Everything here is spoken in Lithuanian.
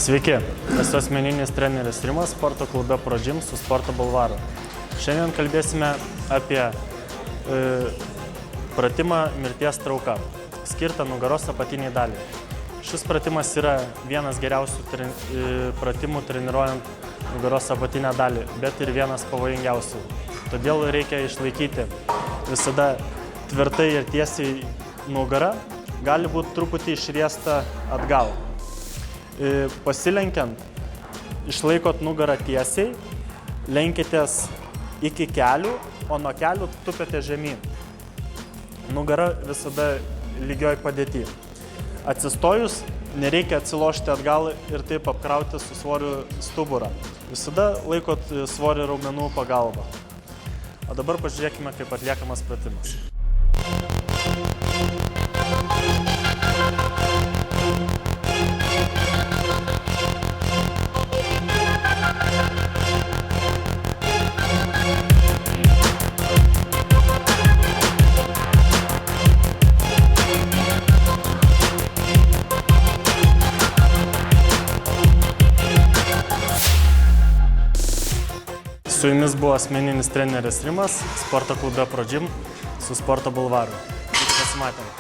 Sveiki, esu asmeninis treneris Rimas sporto klube ProGym su Sporto Bulvaru. Šiandien kalbėsime apie pratimą mirties trauka, skirtą nugaros apatiniai daliai. Šis pratimas yra vienas geriausių pratimų treniruojant nugaros apatinę dalį, bet ir vienas pavojingiausių. Todėl reikia išlaikyti visada tvirtai ir tiesiai nugarą, gali būti truputį išriesta atgal. Pasilenkiant, išlaikot nugarą tiesiai, lenkitės iki kelių, o nuo kelių tupėte žemyn. Nugara visada lygioj padėty. Atsistojus, nereikia atsilošti atgal ir taip apkrauti su svoriu stuburą. Visada laikot svorį raumenų pagalba. O dabar pažiūrėkime, kaip atliekamas pratimas. Su jumis buvo asmeninis treneris Rimas, sporto klube ProGym su Sporto Bulvaru. Pasimatėme.